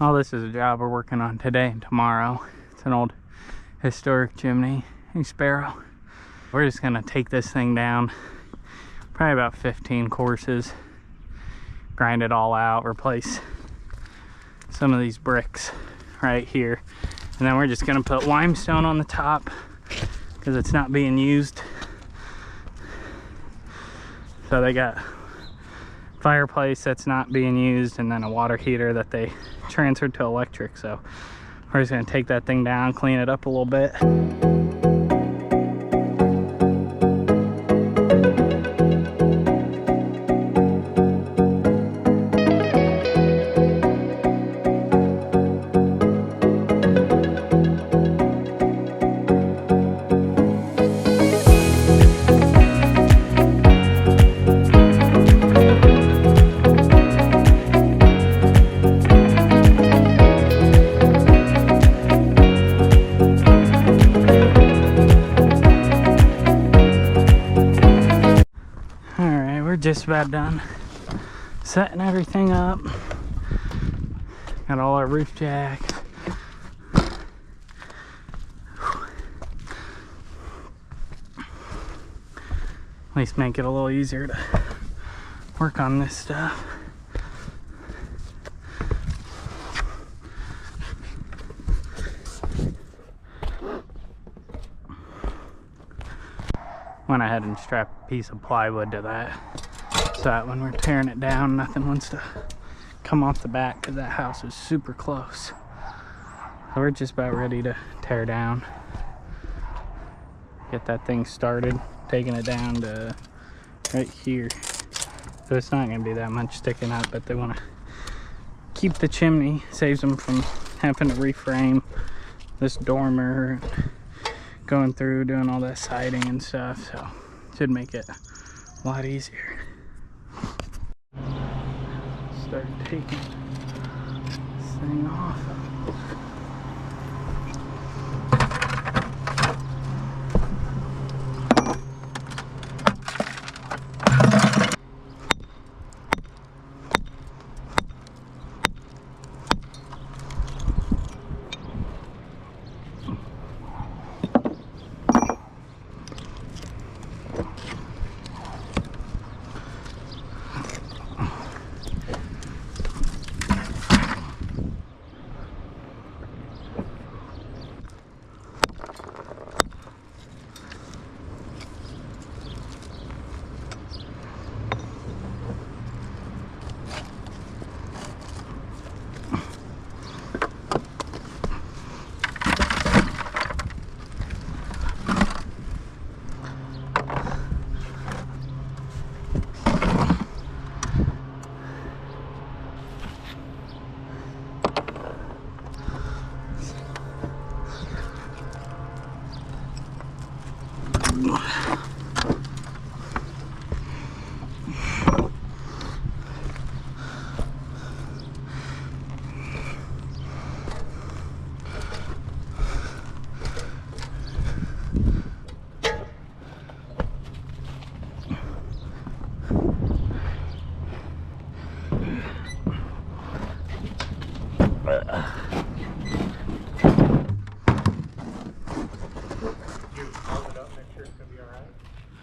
All this is a job we're working on today and tomorrow. It's an old historic chimney. Hey, Sparrow. We're just gonna take this thing down, probably about 15 courses, grind it all out, replace some of these bricks right here, and then we're just gonna put limestone on the top because it's not being used. So they got fireplace that's not being used, and then a water heater that they transferred to electric. So we're just gonna take that thing down, clean it up a little bit. Just about done setting everything up. Got all our roof jacks. At least make it a little easier to work on this stuff. Went ahead and strapped a piece of plywood to that, so that when we're tearing it down, nothing wants to come off the back, because that house is super close. So we're just about ready to tear down, get that thing started, taking it down to right here. So it's not going to be that much sticking up, but they want to keep the chimney, saves them from having to reframe this dormer, going through doing all that siding and stuff. So should make it a lot easier. Start taking this thing off.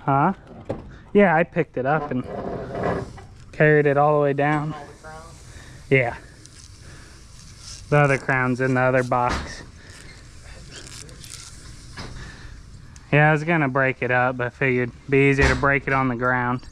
Huh? Yeah, I picked it up and carried it all the way down. Yeah. The other crown's in the other box. Yeah, I was gonna break it up, but I figured it'd be easier to break it on the ground.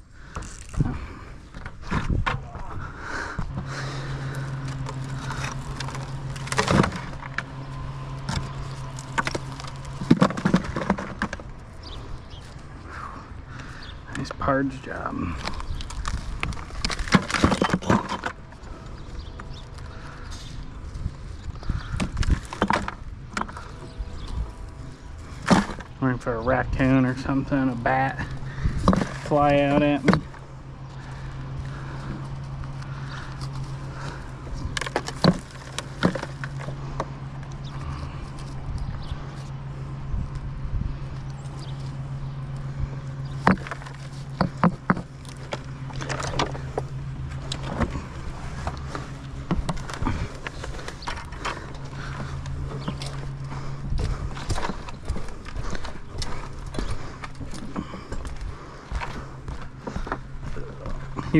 Nice parge job. Waiting for a raccoon or something, a bat, fly out at me.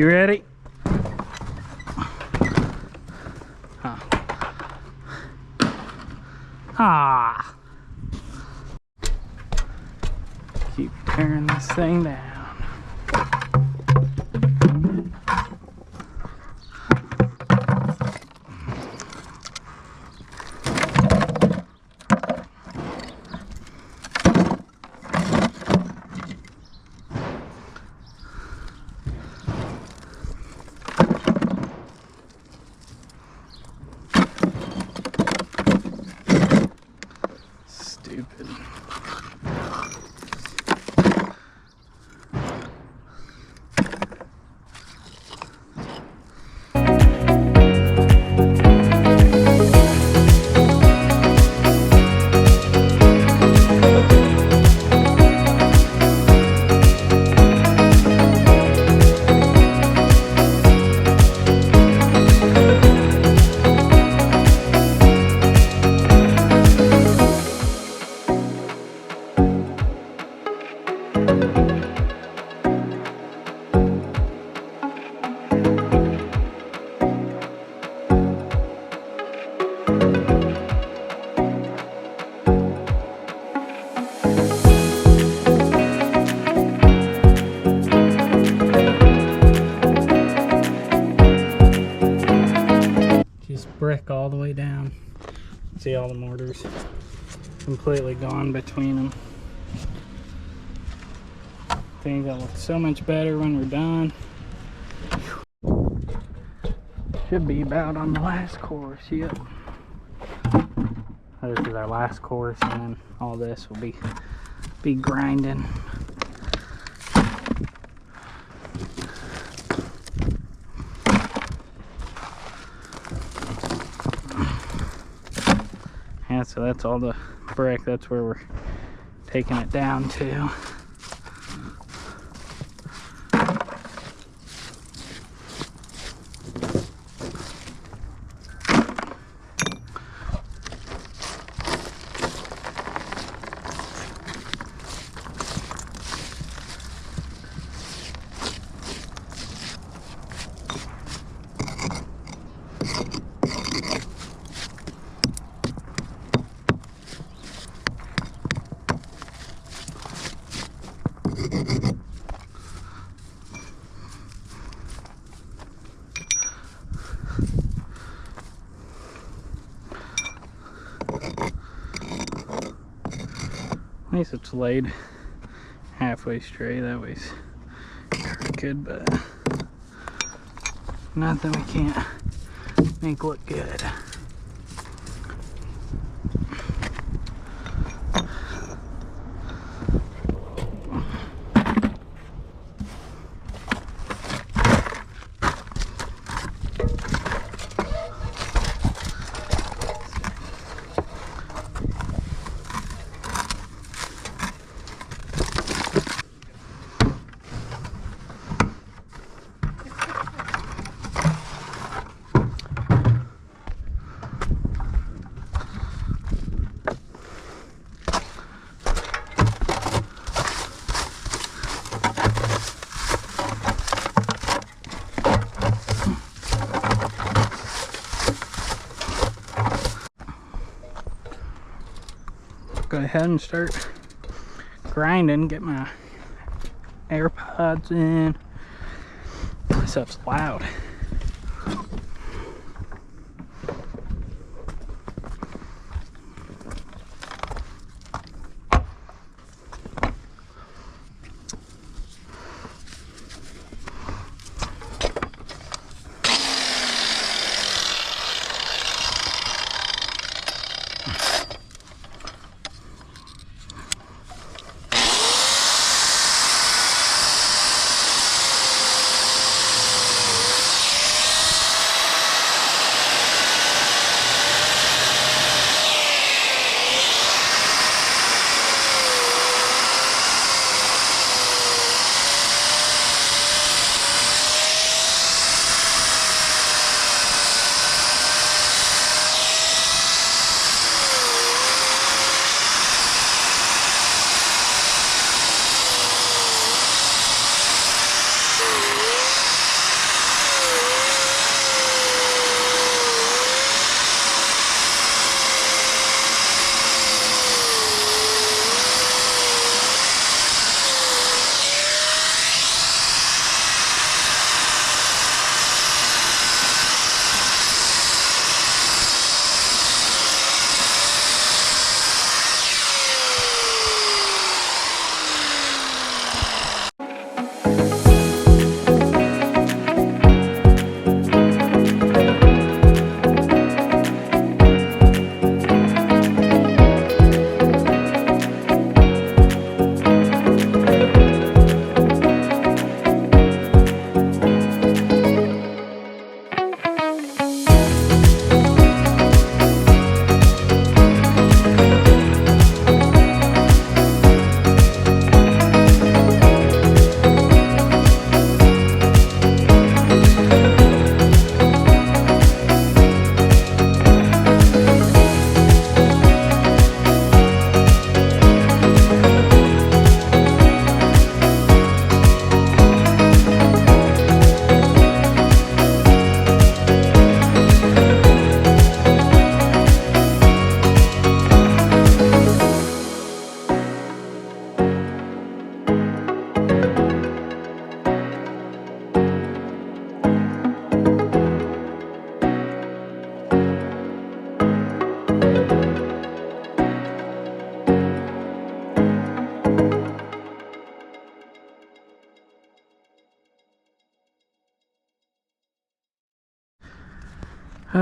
You ready? Huh. Ah. Keep tearing this thing down. Stupid. Brick all the way down. See all the mortars completely gone between them. Things that look so much better when we're done. Should be about on the last course. Yep. This is our last course, and then all this will be grinding. Yeah, so that's all the brick. That's where we're taking it down to. At least it's laid halfway straight. That way's crooked, but nothing we can't make look good. Go ahead and start grinding, get my AirPods in. This stuff's loud.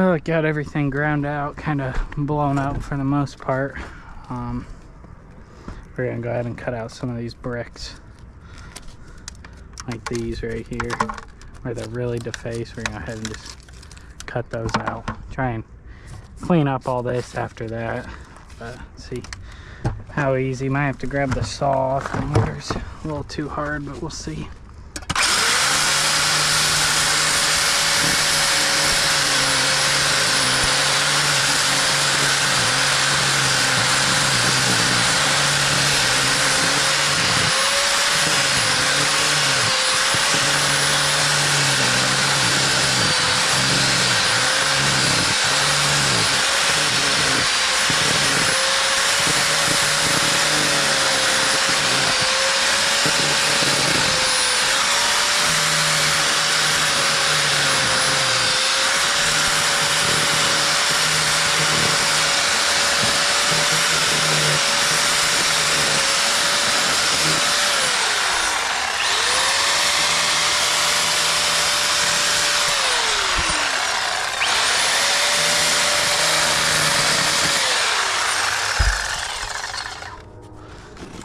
Oh, it got everything ground out, kind of blown up for the most part. We're gonna go ahead and cut out some of these bricks, like these right here, where they're really defaced. We're gonna go ahead and just cut those out. Try and clean up all this after that. But see how easy. Might have to grab the saw off. The mortar's a little too hard, but we'll see.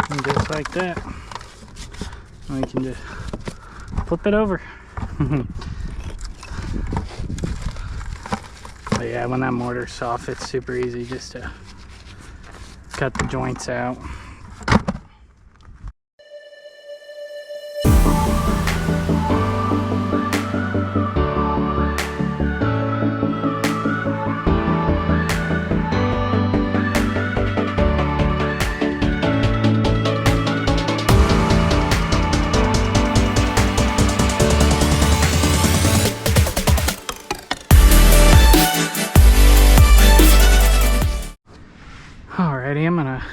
And just like that, we can just flip it over. But yeah, when that mortar's soft, it's super easy just to cut the joints out. Alrighty, I'm gonna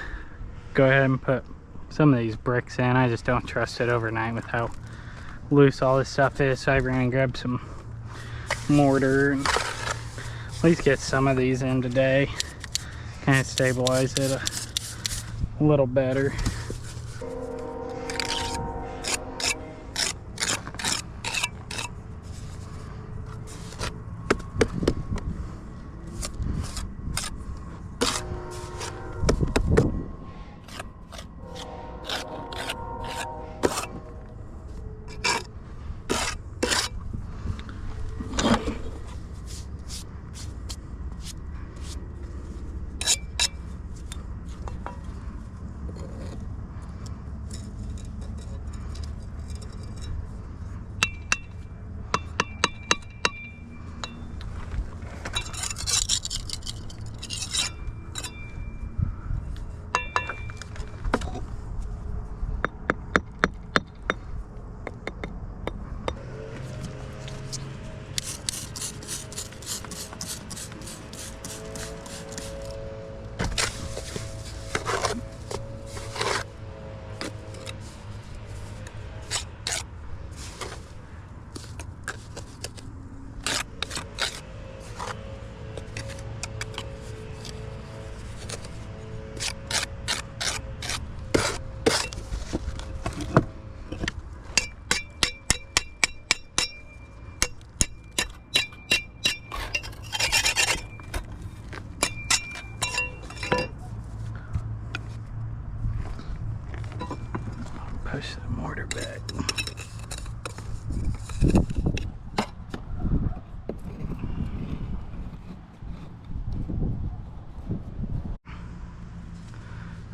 go ahead and put some of these bricks in. I just don't trust it overnight with how loose all this stuff is, so I'm gonna grab some mortar and at least get some of these in today. Kind of stabilize it a little better. Push the mortar back.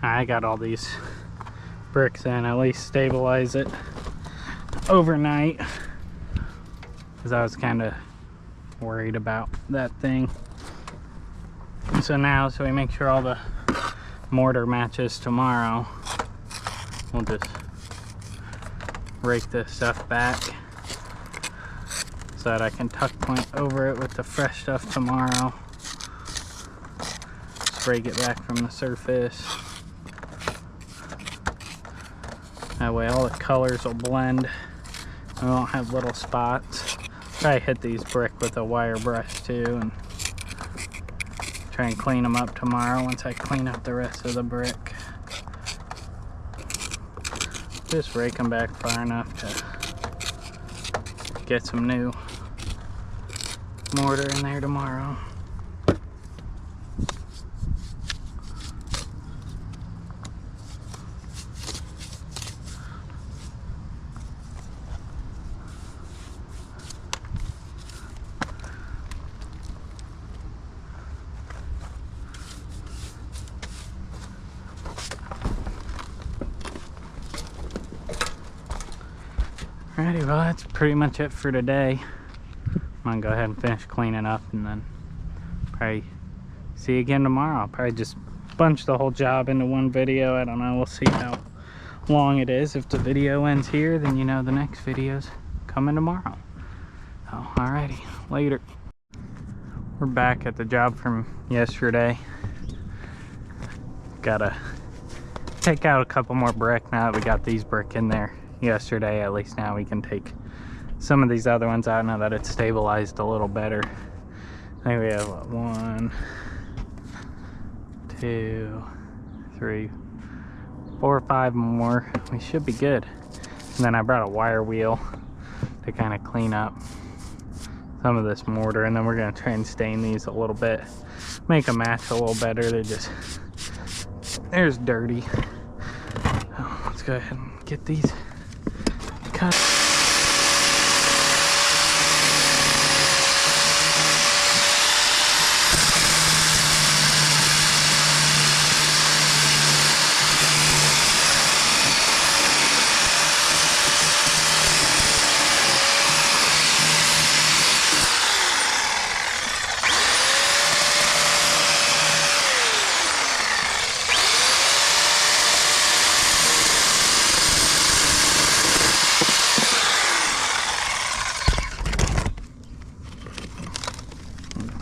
I got all these bricks in, at least stabilize it overnight, because I was kind of worried about that thing. So now, so we make sure all the mortar matches tomorrow, we'll just rake this stuff back so that I can tuck point over it with the fresh stuff tomorrow. Just rake it back from the surface. That way all the colors will blend. I won't have little spots. Try to hit these brick with a wire brush too, and try and clean them up tomorrow once I clean up the rest of the brick. Just rake them back far enough to get some new mortar in there tomorrow. Alrighty, well that's pretty much it for today. I'm gonna go ahead and finish cleaning up and then probably see you again tomorrow. I'll probably just bunch the whole job into one video. I don't know, we'll see how long it is. If the video ends here, then you know the next video's coming tomorrow. So, alrighty, later. We're back at the job from yesterday. Gotta take out a couple more brick now that we got these brick in there yesterday. At least now we can take some of these other ones out now that it's stabilized a little better. I think we have what, 1, 2, 3, 4 or 5 more. We should be good. And then I brought a wire wheel to kind of clean up some of this mortar, and then we're going to try and stain these a little bit, make them match a little better. They're just dirty. So let's go ahead and get these cut.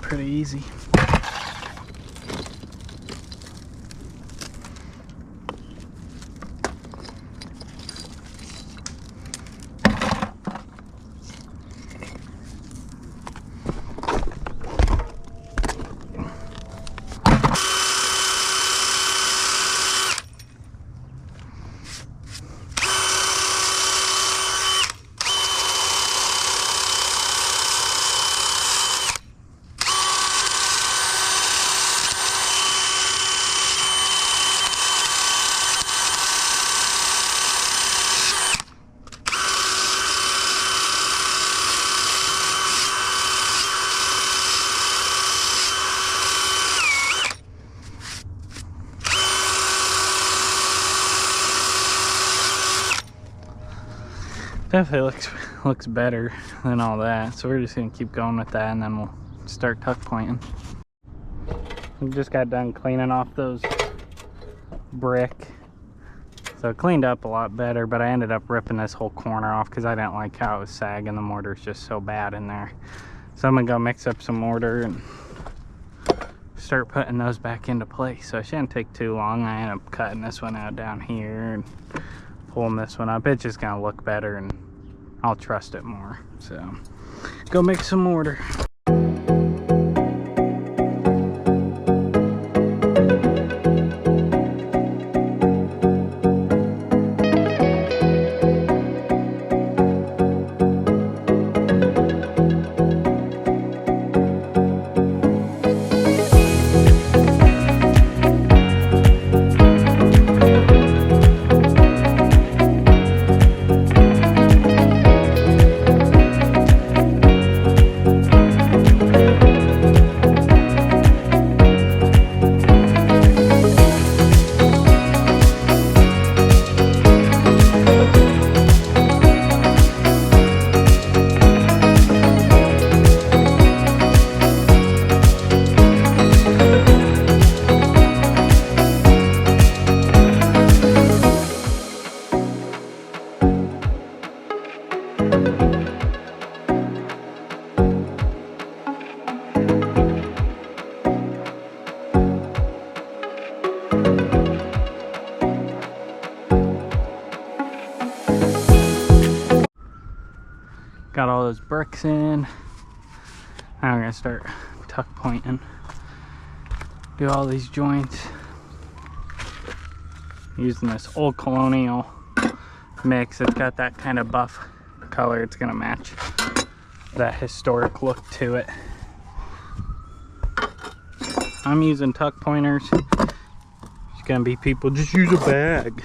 Pretty easy. Definitely looks better than all that, so we're just gonna keep going with that, and then we'll start tuck pointing. We just got done cleaning off those brick, so it cleaned up a lot better, but I ended up ripping this whole corner off because I didn't like how it was sagging. The mortar's just so bad in there, so I'm gonna go mix up some mortar and start putting those back into place. So it shouldn't take too long. I end up cutting this one out down here and pulling this one up. It's just gonna look better and I'll trust it more. So go make some mortar. Got all those bricks in. Now we're gonna start tuck pointing. Do all these joints. Using this old colonial mix. It's got that kind of buff color. It's gonna match that historic look to it. I'm using tuck pointers. There's gonna be people, just use a bag.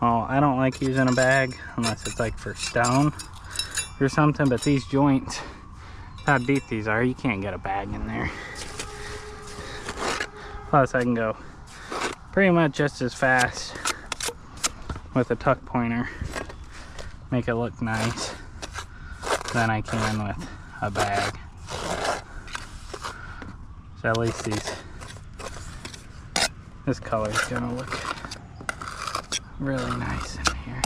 Oh, I don't like using a bag unless it's like for stone or something, but these joints, how deep these are, you can't get a bag in there. Plus I can go pretty much just as fast with a tuck pointer, make it look nice, than I can with a bag. So at least this color is gonna look really nice in here.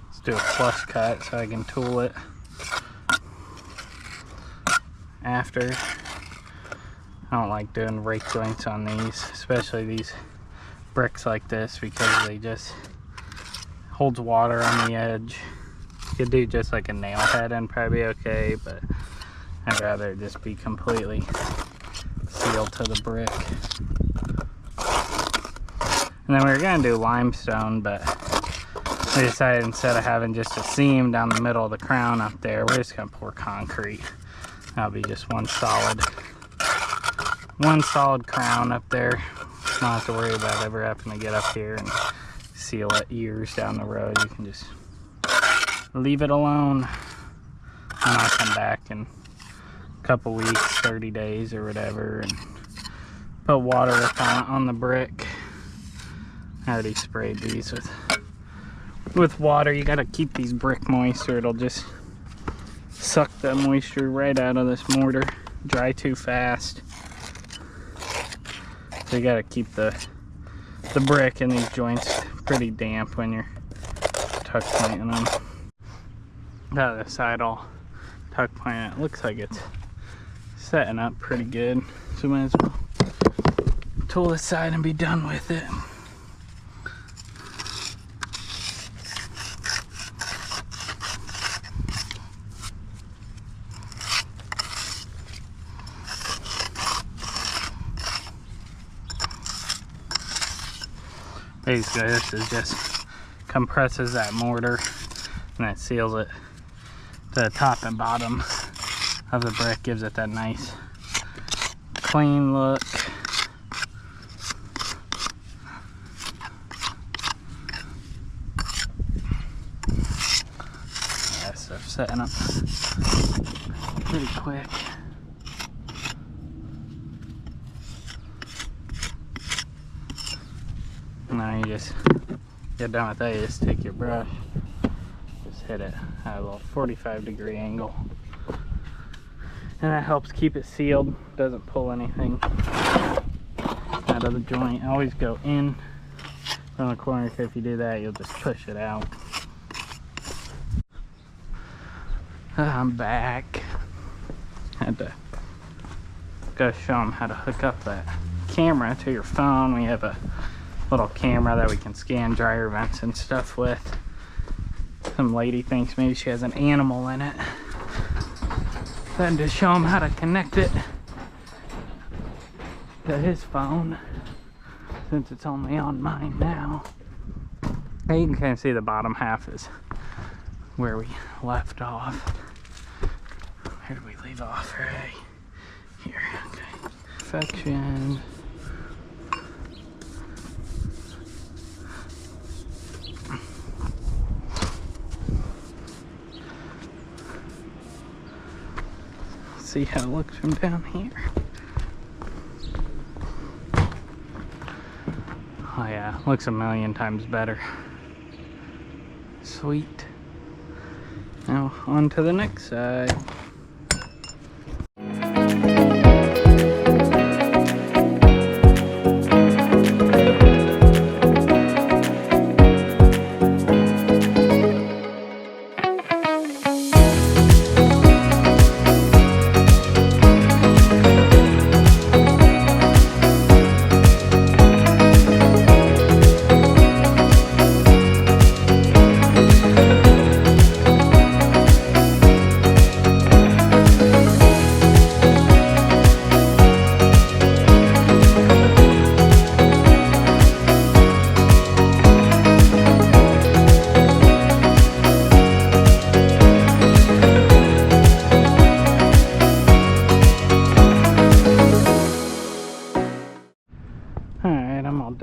Let's do a flush cut so I can tool it after. I don't like doing rake joints on these, especially these bricks like this, because they just holds water on the edge. You could do just like a nail head and probably be okay, but I'd rather just be completely sealed to the brick. And then we were gonna do limestone, but we decided instead of having just a seam down the middle of the crown up there, we're just gonna pour concrete. That'll be just one solid crown up there. Not have to worry about ever having to get up here and seal it years down the road. You can just leave it alone, and I'll come back in a couple weeks, 30 days or whatever, and put water on the brick. I already sprayed these with water. You gotta keep these brick moist or it'll just suck the moisture right out of this mortar. Dry too fast. So you gotta keep the brick in these joints pretty damp when you're tuck pointing them. The other side I'll tuck point it. Looks like it's setting up pretty good. So we might as well tool this side and be done with it. Basically, this is just compresses that mortar and that seals it to the top and bottom of the brick, gives it that nice clean look. That stuff's setting up pretty quick. Now you just get done with that, you just take your brush, just hit it at a little 45-degree angle, and that helps keep it sealed, doesn't pull anything out of the joint. Always go in from the corner, because if you do that you'll just push it out. I'm back. Had to go show them how to hook up that camera to your phone. We have a little camera that we can scan dryer vents and stuff with. Some lady thinks maybe she has an animal in it. Then to show him how to connect it to his phone, since it's only on mine now. Now you can kind of see the bottom half is where we left off. Where did we leave off? Right here. Okay. Perfection. See how it looks from down here. Oh yeah, looks a million times better. Sweet. Now on to the next side.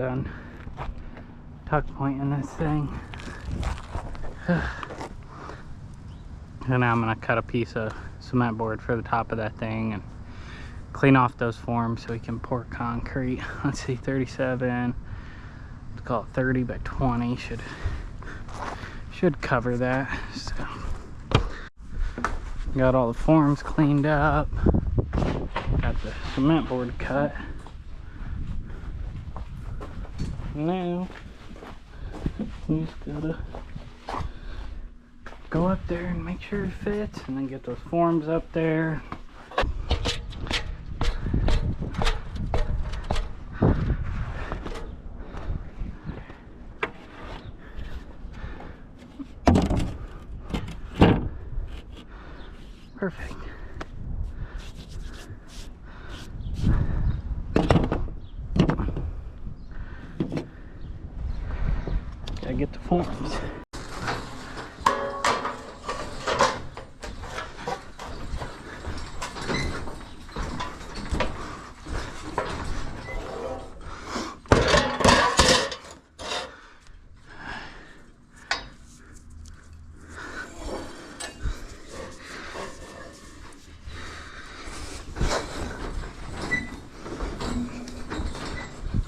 done tuck pointing this thing. And now I'm gonna cut a piece of cement board for the top of that thing and clean off those forms so we can pour concrete. Let's see, 37, let's call it 30 by 20 should cover that. So, got all the forms cleaned up, got the cement board cut. Now we just gotta go up there and make sure it fits, and then get those forms up there. Perfect. Gotta get the forms.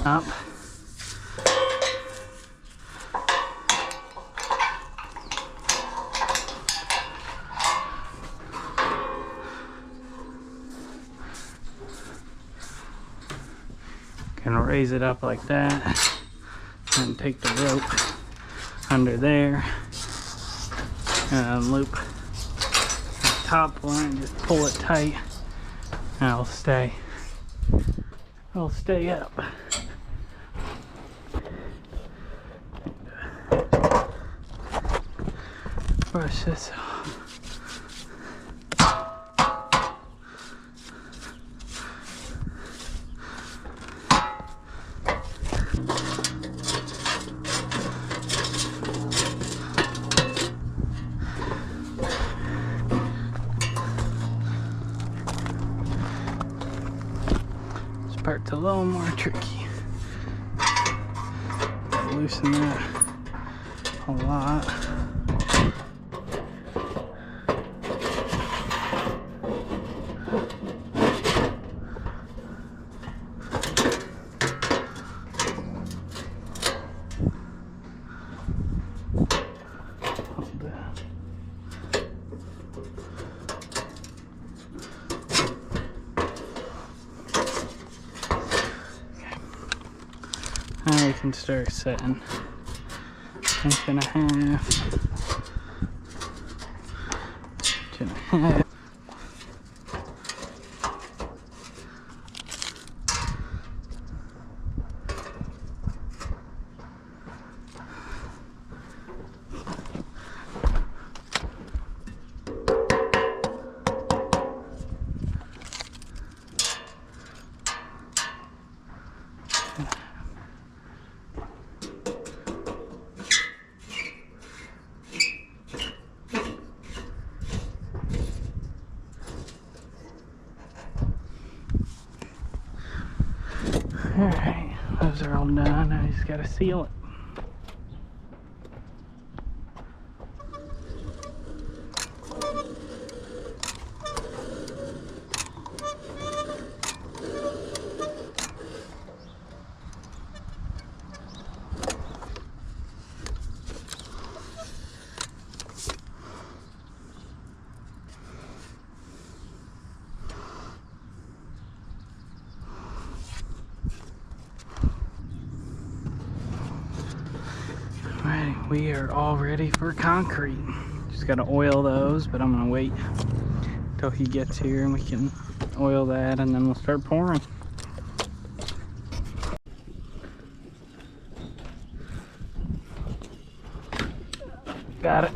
Up. Gonna raise it up like that and take the rope under there and unloop the top one, just pull it tight and it'll stay up. Brush this off. This part's a little more tricky. Loosen that a lot. Now we can start setting. Inch and a half. Inch and a half. Alright, those are all done. I just gotta seal it. Alright, we are all ready for concrete. Just gotta oil those, but I'm gonna wait till he gets here and we can oil that, and then we'll start pouring. Got it.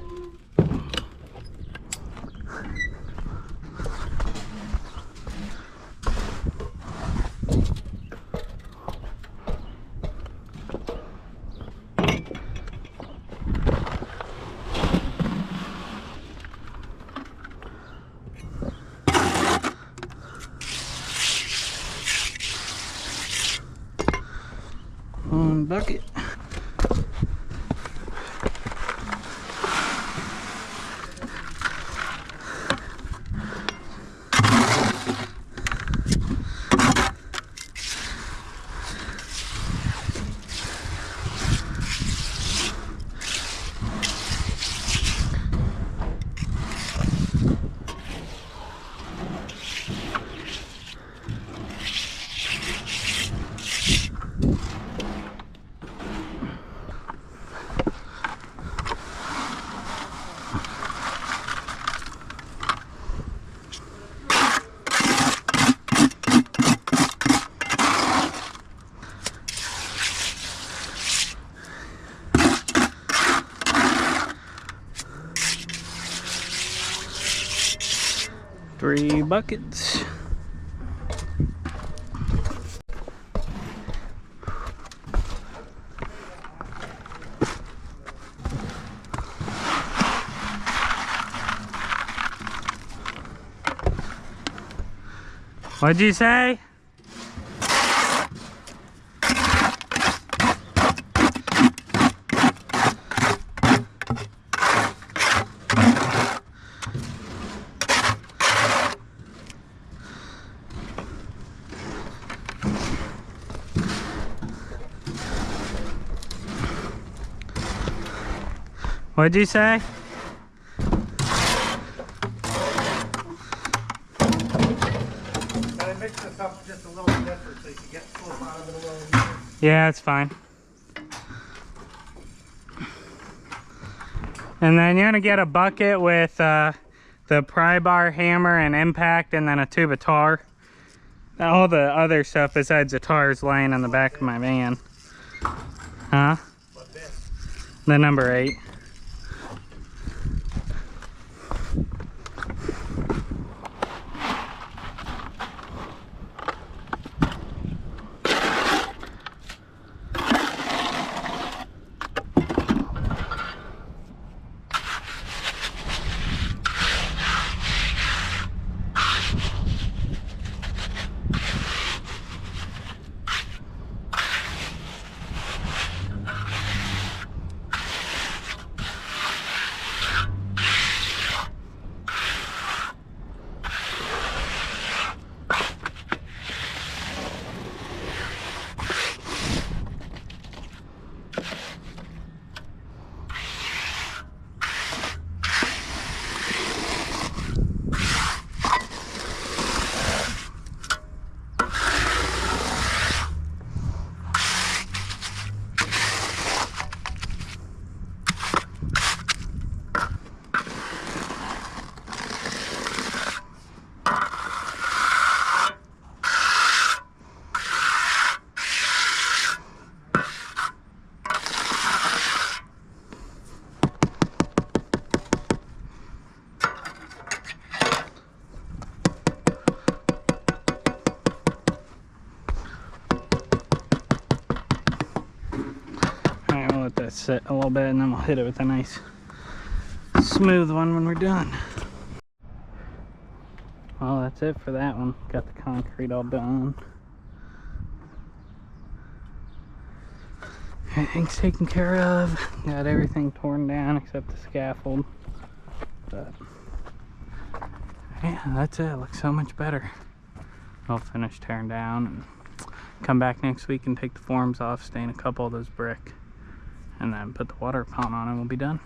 one bucket. Three buckets. What'd you say? What'd you say? Gotta mix this up just a little different so you can get slip out of it a little easier. Yeah, it's fine. And then you're gonna get a bucket with the pry bar, hammer, and impact, and then a tube of tar. All the other stuff besides the tar is laying in the back of my van. Huh? What bit? The number 8. Let that sit a little bit and then we'll hit it with a nice smooth one when we're done. Well, that's it for that one. Got the concrete all done. Everything's taken care of. Got everything torn down except the scaffold. But yeah, that's it. It looks so much better. I'll finish tearing down and come back next week and take the forms off, stain a couple of those brick, and then put the water pump on and we'll be done.